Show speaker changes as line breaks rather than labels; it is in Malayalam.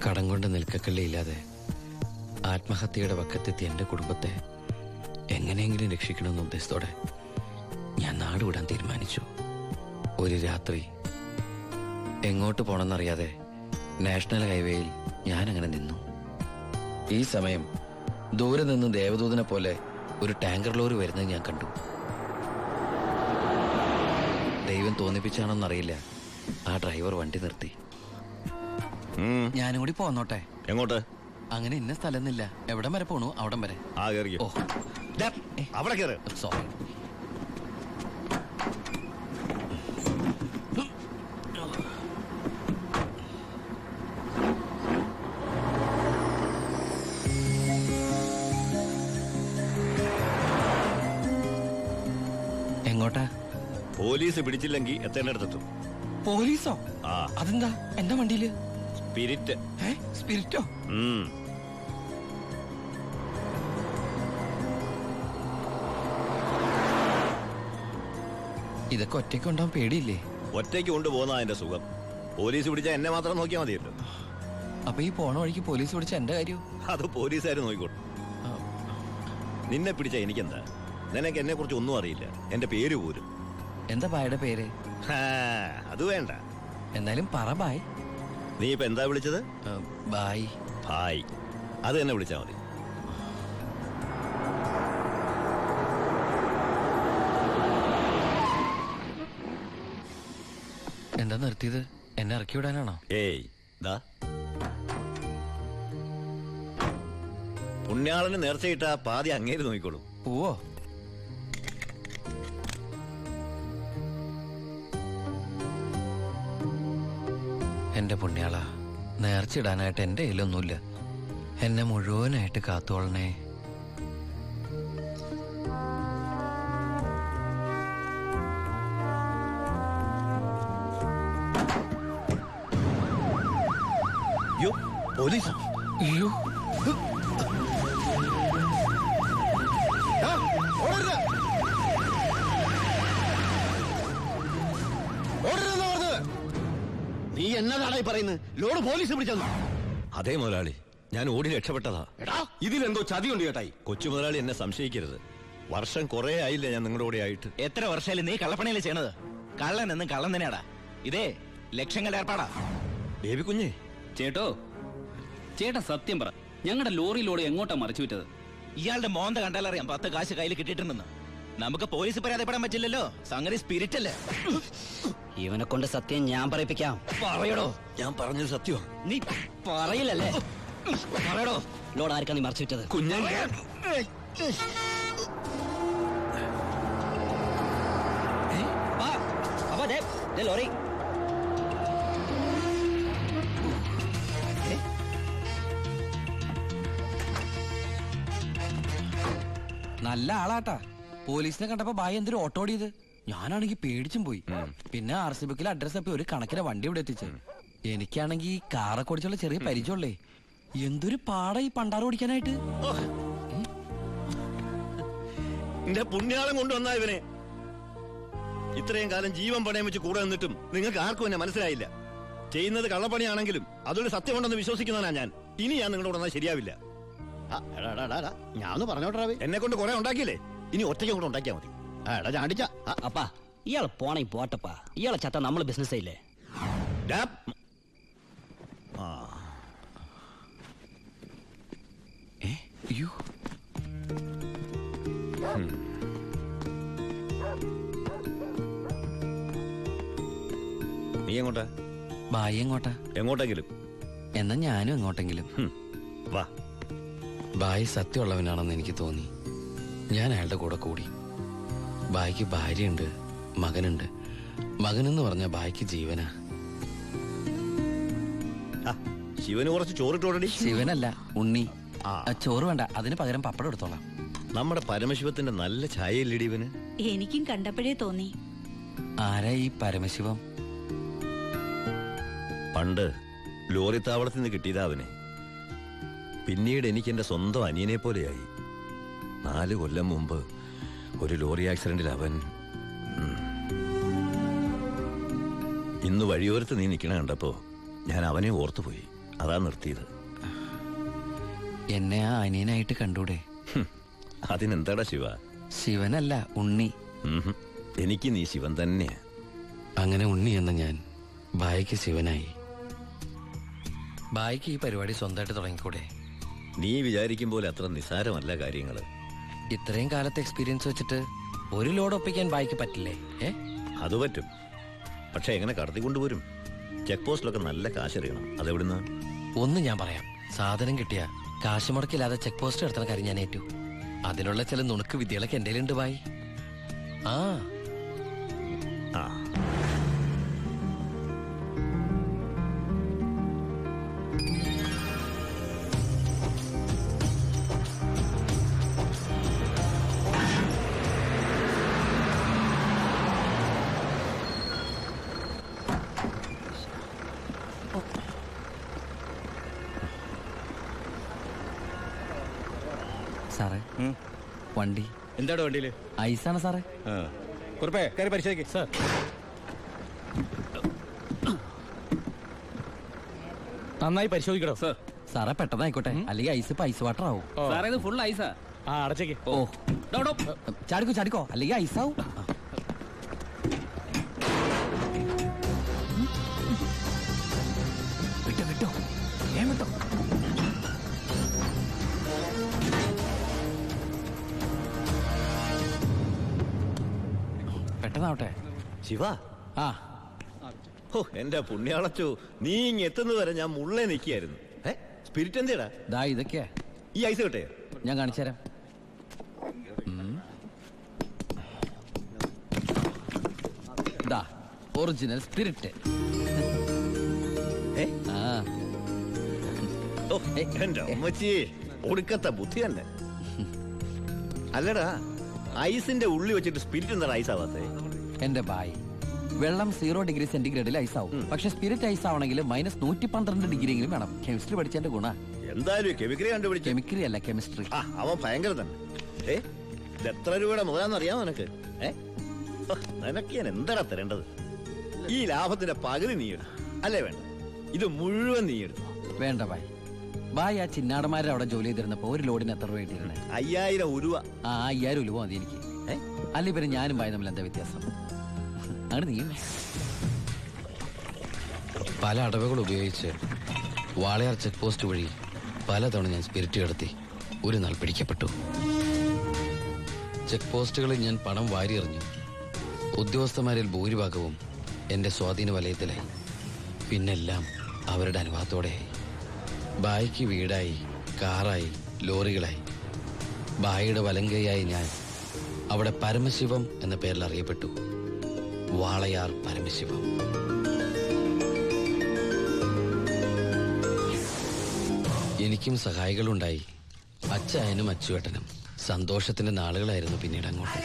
കടം കൊണ്ട് നിൽക്കക്കള്ളിയില്ലാതെ ആത്മഹത്യയുടെ വക്കത്തെത്തി എൻ്റെ കുടുംബത്തെ എങ്ങനെയെങ്കിലും രക്ഷിക്കണമെന്ന ഉദ്ദേശത്തോടെ ഞാൻ നാടുവിടാൻ തീരുമാനിച്ചു. ഒരു രാത്രി എങ്ങോട്ട് പോണമെന്നറിയാതെ നാഷണൽ ഹൈവേയിൽ ഞാനങ്ങനെ നിന്നു. ഈ സമയം ദൂരെ നിന്ന് ദേവദൂതനെ പോലെ ഒരു ടാങ്കർ ലോറി വരുന്നത് ഞാൻ കണ്ടു. ദൈവം തോന്നിപ്പിച്ചാണോന്നറിയില്ല, ആ ഡ്രൈവർ വണ്ടി നിർത്തി. ഞാനും കൂടി പോന്നോട്ടെ?
എങ്ങോട്ട്?
അങ്ങനെ ഇന്ന സ്ഥലമൊന്നുമില്ല, എവിടം വരെ പോണു അവിടം വരെ.
ഓ അവിടെ കയറ്.
സോറി. എങ്ങോട്ടാ?
പോലീസ് പിടിച്ചില്ലെങ്കിൽ എത്തേണ്ടടുത്തെത്തും.
പോലീസോ? അതെന്താ എന്റെ വണ്ടിയില്?
സ്പിരിറ്റ്.
സ്പിരിറ്റോ? ഇതൊക്കെ ഒറ്റയ്ക്ക് ഉണ്ടാവാൻ പേടിയില്ലേ?
ഒറ്റയ്ക്ക് കൊണ്ടുപോകുന്ന അതിന്റെ സുഖം. പോലീസ് പിടിച്ചാൽ എന്നെ മാത്രം നോക്കിയാൽ മതിയല്ലോ.
അപ്പൊ ഈ പോണ വഴിക്ക് പോലീസ് പിടിച്ച എന്റെ കാര്യം?
അത് പോലീസുകാർ നോക്കിക്കോട്ടെ. നിന്നെ പിടിച്ച എനിക്കെന്താ? നിനക്ക് എന്നെ കുറിച്ച് ഒന്നും അറിയില്ല, എന്റെ പേര് പോലും.
എന്താ ബായുടെ പേര്?
അത് വേണ്ട,
എന്നാലും പറ ബായ്.
നീ ഇപ്പൊ എന്താ വിളിച്ചത്?
ബായ്.
ബായ്, അത് തന്നെ വിളിച്ചാ മതി.
എന്താ നിർത്തിയത്? എന്നെ ഇറക്കി വിടാനാണോ?
ഏയ് ദാ പുണ്യാളന് നേർച്ചയിട്ട പാതി അങ്ങേര് നോക്കിക്കോളൂ.
പോവോ? എന്റെ പുണ്യാള, നേർച്ചയിടാനായിട്ട് എന്റെ കയ്യിലൊന്നുമില്ല. എന്നെ മുഴുവനായിട്ട് കാത്തോളണേ.
പോലീസ്.
അയ്യോ,
നീ എന്നതാണായി പറയുന്നത്? ലോഡ് പോലീസ് പിടിച്ചെന്ന്?
അതേ മുതലാളി, ഞാൻ ഓടി രക്ഷപ്പെട്ടതാ.
ഇതിലെന്തോ ചതിയുണ്ട് ചേട്ടായി.
കൊച്ചു മുതലാളി എന്നെ സംശയിക്കരുത്. വർഷം കുറെ ആയില്ലേ ഞാൻ നിങ്ങളുടെ കൂടെ ആയിട്ട്.
എത്ര വർഷമായാലും നീ കള്ളപ്പണിയല്ലേ ചെയ്യണത്? കള്ളൻ എന്നും കള്ളൻ തന്നെയാടാ. ഇതേ ലക്ഷങ്ങളുടെ ഏർപ്പാടാ.
ബേബി കുഞ്ഞേ.
ചേട്ടാ സത്യം പറ, ഞങ്ങളുടെ ലോറിയിലൂടെ എങ്ങോട്ടാ മറിച്ചു വിറ്റത്?
ഇയാളുടെ മോന്ത കണ്ടാലറിയാം 10 കാശ് കയ്യിൽ കിട്ടിയിട്ടുണ്ടെന്ന്. നമുക്ക് പോലീസ് പരാതിപ്പെടാൻ പറ്റില്ലല്ലോ, സംഗതി സ്പിരിറ്റ് അല്ലേ.
ഇവനെ കൊണ്ട് സത്യം ഞാൻ പറയിപ്പിക്കാം.
പറയടോ.
ഞാൻ പറഞ്ഞത് സത്യം.
നീ പറയില്ലല്ലേ?
പറയടോ.
ലോഡ് ആർക്കാ നീ മറിച്ചു വിറ്റത്?
കുഞ്ഞൻ.
ലോറി
നല്ല ആളാട്ടാ. പോലീസിനെ കണ്ടപ്പോ ബായ് എന്തൊരു ഓട്ടോ ഓടിയത്. ഞാനാണെങ്കി പേടിച്ചും പോയി. പിന്നെ RC ബുക്കിലെ അഡ്രസ് അപ്പൊ ഒരു കണക്കിന് വണ്ടി ഇവിടെ എത്തിച്ചു. എനിക്കാണെങ്കി കാറൊക്കെ ഓടിച്ചുള്ള ചെറിയ പരിചയമുള്ളേ. എന്തൊരു പാടാ ഈ പണ്ടാറ് ഓടിക്കാനായിട്ട്.
എന്റെ പുണ്യാളം കൊണ്ടുവന്നാ ഇവനെ. ഇത്രയും കാലം ജീവൻ പണയം വെച്ച് കൂടെ നിന്നിട്ടും നിങ്ങൾക്ക് ആർക്കും എന്നെ മനസ്സിലായില്ല. ചെയ്യുന്നത് കള്ളപ്പണിയാണെങ്കിലും അതൊരു സത്യമുണ്ടെന്ന് വിശ്വസിക്കുന്നവനാ ഞാൻ. ഇനി ഞാൻ നിങ്ങളോട് വന്നാൽ ശരിയാവില്ല.
ഞാൻ പറഞ്ഞോട്ടെ.
എന്നെ കൊണ്ട് കുറെ ഉണ്ടാക്കിയില്ലേ, ഇനി ഒറ്റയ്ക്ക് കൊണ്ട് ഉണ്ടാക്കിയാ മതി.
ചാടിച്ച
അപ്പാ ഇയാള് പോണേ പോട്ടപ്പാ. ഇയാളെ ചത്ത നമ്മള് ബിസിനസ് ഇല്ലേ?
അയ്യോ,
നീ എങ്ങോട്ടാ?
ബായ് എങ്ങോട്ടാ?
എങ്ങോട്ടെങ്കിലും.
എന്നാ ഞാനും എങ്ങോട്ടെങ്കിലും.
വാ.
ബായ് സത്യമുള്ളവനാണെന്ന് എനിക്ക് തോന്നി. ഞാൻ അയാളുടെ കൂടെ കൂടി. ബായ്ക്ക് ഭാര്യയുണ്ട്, മകനുണ്ട്. മകനെന്ന് പറഞ്ഞ ബായ്ക്ക് ജീവനാ.
ശിവന് കുറച്ച് ചോറിട്ടോടടി.
ശിവനല്ല, ഉണ്ണി. ചോറ് വേണ്ട, അതിന് പകരം പപ്പടം എടുത്തോളാം.
നമ്മുടെ പരമശിവത്തിന്റെ നല്ല ഛായയില്ലടി ഇവന്.
എനിക്കും കണ്ടപ്പോഴേ തോന്നി.
ആരാ ഈ പരമശിവം?
പണ്ട് ലോറി താവളത്തിൽ നിന്ന് കിട്ടിയതാ അവനെ. പിന്നീട് എനിക്ക് എന്റെ സ്വന്തം അനിയനെ പോലെയായി. 4 കൊല്ലം മുമ്പ് ഒരു ലോറി ആക്സിഡന്റിൽ അവൻ. ഇന്ന് വഴിയോരത്ത് നീ നിൽക്കണ കണ്ടപ്പോ ഞാൻ അവനെ ഓർത്തുപോയി. അതാ നിർത്തിയത്.
എന്നെ ആ അനിയനായിട്ട് കണ്ടൂടെ?
അതിനെന്താടാ ശിവ?
ശിവനല്ല, ഉണ്ണി.
എനിക്ക് നീ ശിവൻ തന്നെയാ.
അങ്ങനെ ഉണ്ണി എന്ന ഞാൻ ബായിക്ക് ശിവനായി. ബായിക്ക് ഈ പരിപാടി സ്വന്തമായിട്ട് തുടങ്ങിക്കൂടെ?
നീ വിചാരിക്കും പോലെ അത്ര നിസാരമല്ല കാര്യങ്ങള്.
ഇത്രയും കാലത്തെ എക്സ്പീരിയൻസ് വെച്ചിട്ട് ഒരു ലോഡ് ഒപ്പിക്കാൻ ബായിക്ക് പറ്റില്ലേ?
അത് പറ്റും. പക്ഷെ എങ്ങനെ കടത്തിക്കൊണ്ടുവരും? ചെക്ക് പോസ്റ്റിലൊക്കെ നല്ല കാശറിയണം. അതെവിടുന്ന്?
ഒന്ന് ഞാൻ പറയാം. സാധനം കിട്ടിയ കാശ് മുടക്കില്ലാതെ ചെക്ക് പോസ്റ്റ് എടുത്തുന്ന കാര്യം ഞാൻ ഏറ്റു. അതിനുള്ള ചില നുണുക്ക് വിദ്യകളൊക്കെ എൻ്റെ ഉണ്ട് ബായി. ആ
ആ
സാറേ, വണ്ടി
എന്താണ് വണ്ടിയില്?
ഐസാണ് സാറേ.
കുറുപ്പേ കയറി പരിശോധിക്ക്. സാർ നന്നായി പരിശോധിക്കണോ? സാർ
സാറേ പെട്ടെന്നായിക്കോട്ടെ, അല്ലെങ്കിൽ ഐസ് ഇപ്പൊ ഐസ് വാട്ടർ ആവും.
സാറേ ഇത് ഫുൾ ഐസാ.
ആ അടച്ചേക്ക്.
ഓ
ഡോ, ഡോ.
ചാടിക്കോ ചാടിക്കോ, അല്ലെങ്കിൽ ഐസാവും. വിട്ടോ വിട്ടോ, ഏൻ വിട്ടോ. പെട്ടെന്നാവട്ടെ.
ശിവ,
ആ
ഓ എന്റെ പുണ്യാളച്ചോ, നീ ഇങ്ങ് എത്തുന്നത് വരെ ഞാൻ മുള്ളേ നിൽക്കുകയായിരുന്നു. സ്പിരിറ്റ് എന്തേടാ?
ദാ ഇതൊക്കെയാ.
ഈ ഐസ് കിട്ടേ?
ഞാൻ കാണിച്ചു തരാം. ദാ ഒറിജിനൽ സ്പിരിറ്റ്. ആ
ഓ എന്റെ അമ്മച്ചി, ഒടുക്കത്തെ ബുദ്ധി തന്നെ. അല്ലടാ, ഐസിന്റെ ഉള്ളി വെച്ചിട്ട് സ്പിരിറ്റ് എന്താ ഐസ് ആവാത്തേ?
എന്റെ ബായ്, വെള്ളം 0 ഡിഗ്രി സെന്റിഗ്രേഡിൽ ഐസ് ആവും. പക്ഷെ സ്പിരിറ്റ് ഐസ് ആവണമെങ്കിൽ -112 ഡിഗ്രി എങ്കിലും വേണം. കെമിസ്ട്രി പഠിച്ചതിന്റെ ഗുണ.
എന്തായാലും കെമിക്കറി കണ്ടുപിടിച്ചു.
കെമിക്രി അല്ല, കെമിസ്ട്രി.
ആ അവൻ ഭയങ്കര തന്നെ. ഇത് എത്ര രൂപയുടെ മുതലാന്ന് അറിയാമോ നിനക്ക്? നിനക്ക് ഞാൻ എന്താടാ തരേണ്ടത്? ഈ ലാഭത്തിന്റെ പകുതി നീ എടുത്തു അല്ലേ? വേണ്ട, ഇത് മുഴുവൻ നീ എടുത്തു.
വേണ്ട ബായ്. ബായ്, ആ ചിന്നാടന്മാരെ അവിടെ ജോലി ചെയ്തിരുന്നപ്പോ ഒരു ലോഡിന് എത്ര രൂപ കിട്ടിയിരുന്നേ?
5000 ഉരുവ.
ആ 5000 രൂപ മതി എനിക്ക്. അല്ല ഇവര് ഞാനും ബായ് തമ്മിൽ എന്താ വ്യത്യാസം? അങ്ങനെ നീ പല അടവുകൾ ഉപയോഗിച്ച് വാളയാർ ചെക്ക് പോസ്റ്റ് വഴി പലതവണ ഞാൻ സ്പിരിറ്റ് കടത്തി. ഒരു നാൾ പിടിക്കപ്പെട്ടു. ചെക്ക് പോസ്റ്റുകളിൽ ഞാൻ പണം വാരിയെറിഞ്ഞു. ഉദ്യോഗസ്ഥന്മാരിൽ ഭൂരിഭാഗവും എന്റെ സ്വാധീന വലയത്തിലായി. പിന്നെല്ലാം അവരുടെ അനുവാദത്തോടെയായി. ബായിക്ക് വീടായി, കാറായി, ലോറികളായി. ബായിയുടെ വലങ്കയായി ഞാൻ അവിടെ പരമശിവം എന്ന പേരിൽ അറിയപ്പെട്ടു. വാളയാർ പരമശിവം. എനിക്കും സഹായികളുണ്ടായി. അച്ചായനും അച്ചുവേട്ടനും. സന്തോഷത്തിന്റെ നാളുകളായിരുന്നു പിന്നീട് അങ്ങോട്ട്.